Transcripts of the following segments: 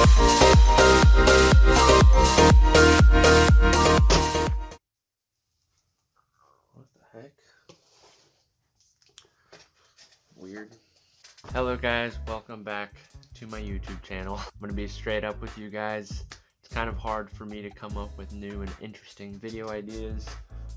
What the heck? Weird. Hello guys, welcome back to my YouTube channel. I'm gonna be straight up with you guys. It's kind of hard for me to come up with new and interesting video ideas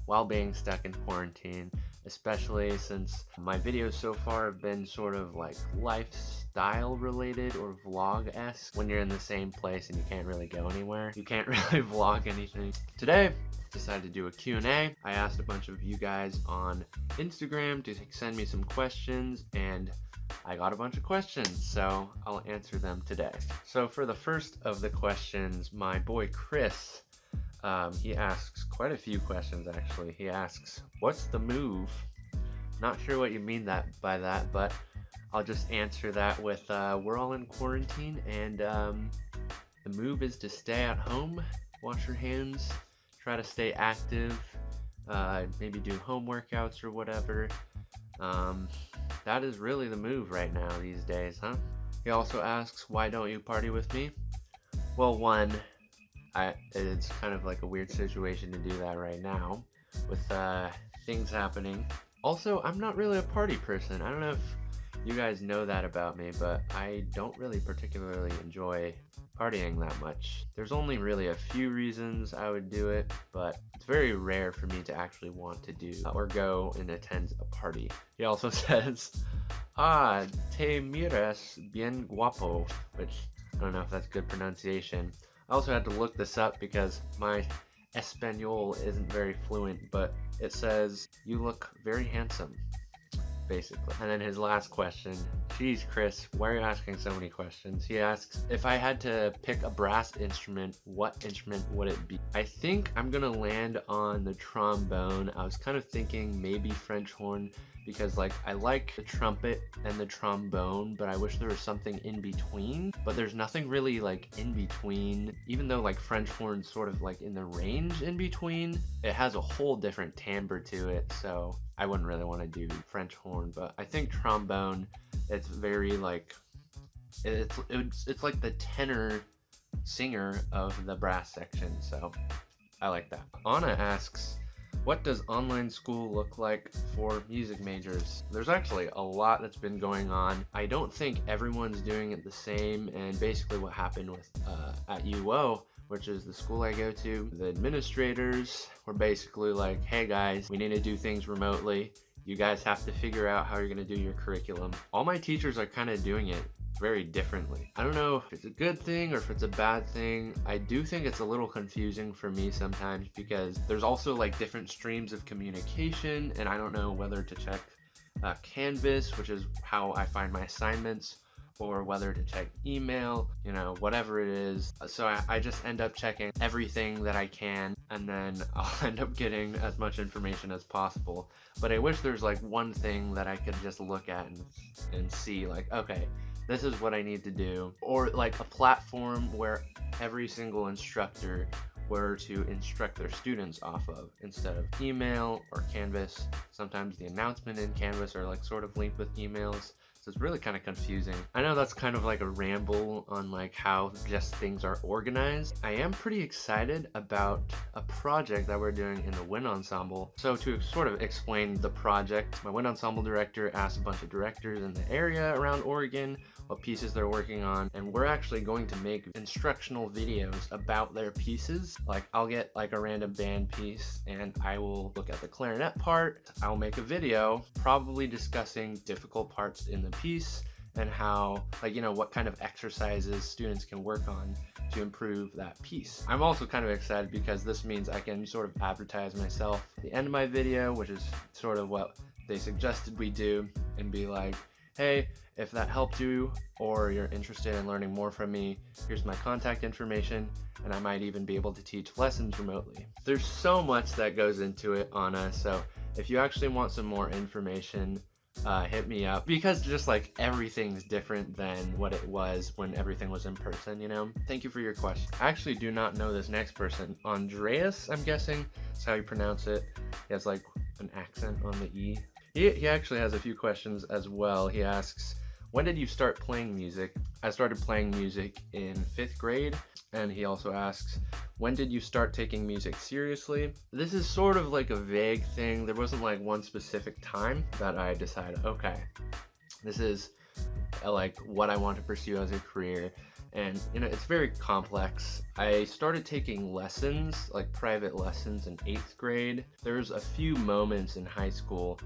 while being stuck in quarantine, especially since my videos so far have been sort of like lifestyle related or vlog-esque. When you're in the same place and you can't really go anywhere, you can't really vlog anything. Today, decided to do a Q&A. I asked a bunch of you guys on Instagram to send me some questions, and I got a bunch of questions, so I'll answer them today. So for the first of the questions, my boy Chris, he asks quite a few questions actually. He asks, what's the move? Not sure what you mean by that, but I'll just answer that with, we're all in quarantine, and the move is to stay at home, wash your hands, try to stay active, maybe do home workouts or whatever. That is really the move right now these days, huh? He also asks, why don't you party with me? Well, one, it's kind of like a weird situation to do that right now with things happening. Also, I'm not really a party person. I don't know if you guys know that about me, but I don't really particularly enjoy partying that much. There's only really a few reasons I would do it, but it's very rare for me to actually want to do or go and attend a party. He also says, te miras bien guapo, which I don't know if that's good pronunciation. I also had to look this up because my Espanol isn't very fluent, but it says, you look very handsome, basically. And then his last question, geez Chris, why are you asking so many questions? He asks, if I had to pick a brass instrument, what instrument would it be? I think I'm gonna land on the trombone. I was kind of thinking maybe French horn, because like I like the trumpet and the trombone, but I wish there was something in between. But there's nothing really like in between, even though like French horn's sort of like in the range in between. It has a whole different timbre to it, so I wouldn't really want to do French horn. But I think trombone, it's very like, it's like the tenor singer of the brass section, so I like that. Anna asks, what does online school look like for music majors? There's actually a lot that's been going on. I don't think everyone's doing it the same, and basically what happened with at UO, which is the school I go to, the administrators were basically like, hey guys, we need to do things remotely. You guys have to figure out how you're gonna do your curriculum. All my teachers are kind of doing it very differently. I don't know if it's a good thing or if it's a bad thing. I do think it's a little confusing for me sometimes because there's also like different streams of communication, and I don't know whether to check Canvas, which is how I find my assignments, or whether to check email, you know, whatever it is. So I just end up checking everything that I can, and then I'll end up getting as much information as possible. But I wish there's like one thing that I could just look at and see like, okay, this is what I need to do. Or like a platform where every single instructor were to instruct their students off of, instead of email or Canvas. Sometimes the announcement in Canvas are like sort of linked with emails. So it's really kind of confusing. I know that's kind of like a ramble on like how just things are organized. I am pretty excited about a project that we're doing in the wind ensemble. So to sort of explain the project, my wind ensemble director asked a bunch of directors in the area around Oregon what pieces they're working on, and we're actually going to make instructional videos about their pieces. Like I'll get like a random band piece and I will look at the clarinet part. I'll make a video probably discussing difficult parts in the piece and how, like, you know, what kind of exercises students can work on to improve that piece. I'm also kind of excited because this means I can sort of advertise myself at the end of my video, which is sort of what they suggested we do, and be like, hey, if that helped you or you're interested in learning more from me, here's my contact information, and I might even be able to teach lessons remotely. There's so much that goes into it, Anna, so if you actually want some more information, hit me up, because just like everything's different than what it was when everything was in person, you know? Thank you for your question. I actually do not know this next person. Andreas, I'm guessing, is how you pronounce it. He has like an accent on the E. He actually has a few questions as well. He asks, when did you start playing music? I started playing music in 5th grade. And he also asks, when did you start taking music seriously? This is sort of like a vague thing. There wasn't like one specific time that I decided, okay, this is like what I want to pursue as a career. And you know, it's very complex. I started taking lessons, like private lessons, in 8th grade. There's a few moments in high school,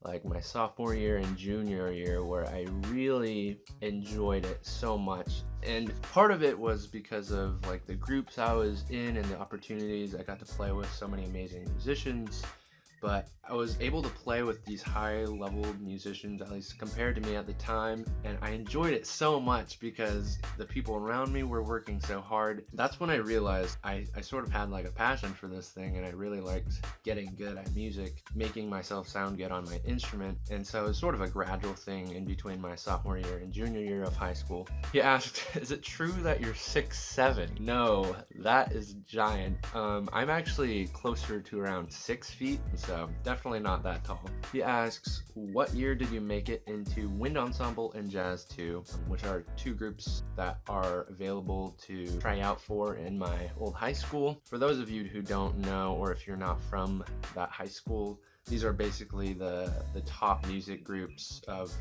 like my sophomore year and junior year, where I really enjoyed it so much. And part of it was because of like the groups I was in and the opportunities I got to play with so many amazing musicians. But I was able to play with these high-level musicians, at least compared to me at the time, and I enjoyed it so much because the people around me were working so hard. That's when I realized I sort of had like a passion for this thing, and I really liked getting good at music, making myself sound good on my instrument. And so it was sort of a gradual thing in between my sophomore year and junior year of high school. He asked, is it true that you're 6'7"? No, that is giant. I'm actually closer to around 6 feet, so definitely not that tall. He asks, what year did you make it into Wind Ensemble and Jazz 2, which are 2 groups that are available to try out for in my old high school. For those of you who don't know, or if you're not from that high school, these are basically the top music groups of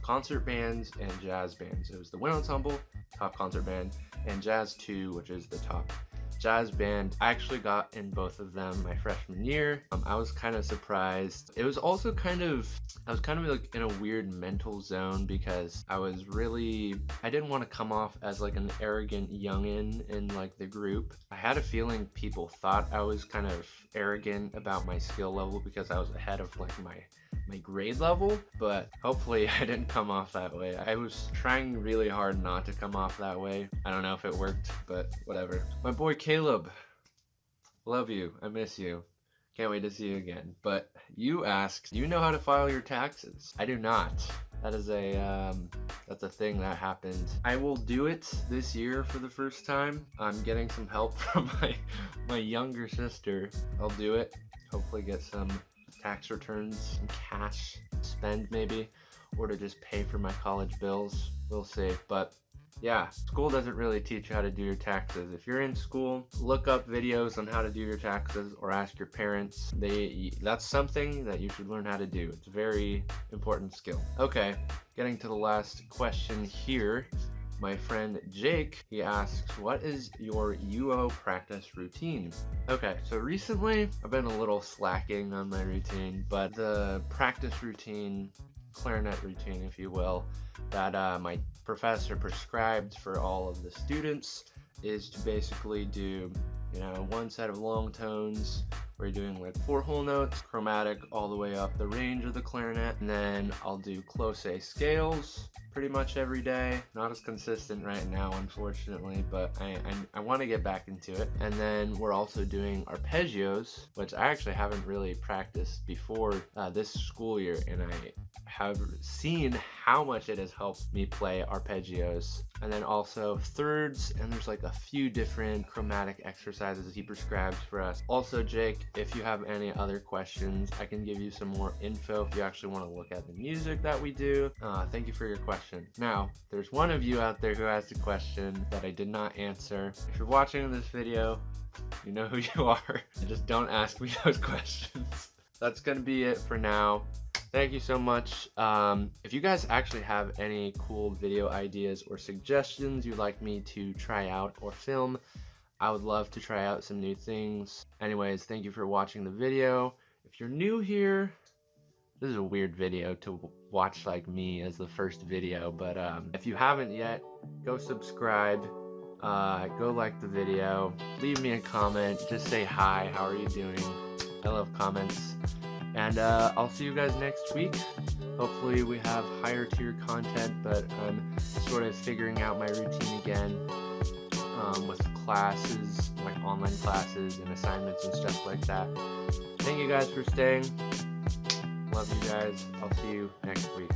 concert bands and jazz bands. It was the Wind Ensemble, top concert band, and Jazz 2, which is the top jazz band. I actually got in both of them my freshman year. I was kind of surprised. It was also I was kind of like in a weird mental zone because I didn't want to come off as like an arrogant youngin in like the group. I had a feeling people thought I was kind of arrogant about my skill level because I was ahead of like my grade level, but hopefully I didn't come off that way. I was trying really hard not to come off that way. I don't know if it worked, but whatever. My boy Caleb, love you, I miss you. Can't wait to see you again. But you asked, do you know how to file your taxes? I do not. That is that's a thing that happened. I will do it this year for the first time. I'm getting some help from my younger sister. I'll do it, hopefully get some tax returns, some cash to spend maybe, or to just pay for my college bills. We'll see. But yeah, school doesn't really teach you how to do your taxes. If you're in school, look up videos on how to do your taxes or ask your parents. That's something that you should learn how to do. It's a very important skill. Okay, getting to the last question here. My friend Jake, he asks, what is your UO practice routine? Okay, so recently I've been a little slacking on my routine, but the practice routine, clarinet routine if you will, that my professor prescribed for all of the students is to basically do, you know, 1 set of long tones where you're doing like 4 whole notes, chromatic all the way up the range of the clarinet, and then I'll do close A scales pretty much every day. Not as consistent right now, unfortunately, but I want to get back into it. And then we're also doing arpeggios, which I actually haven't really practiced before this school year, and I have seen how much it has helped me play arpeggios. And then also thirds, and there's like a few different chromatic exercises he prescribes for us. Also, Jake, if you have any other questions, I can give you some more info if you actually want to look at the music that we do. Thank you for your question. Now, there's one of you out there who asked a question that I did not answer. If you're watching this video, you know who you are. Just don't ask me those questions. That's gonna be it for now. Thank you so much. If you guys actually have any cool video ideas or suggestions you'd like me to try out or film, I would love to try out some new things. Anyways, thank you for watching the video. If you're new here, this is a weird video to watch like me as the first video, but if you haven't yet, go subscribe, go like the video, leave me a comment, just say hi, how are you doing? I love comments. And I'll see you guys next week. Hopefully we have higher tier content, but I'm sort of figuring out my routine again with classes, like online classes and assignments and stuff like that. Thank you guys for staying. Love you guys. I'll see you next week.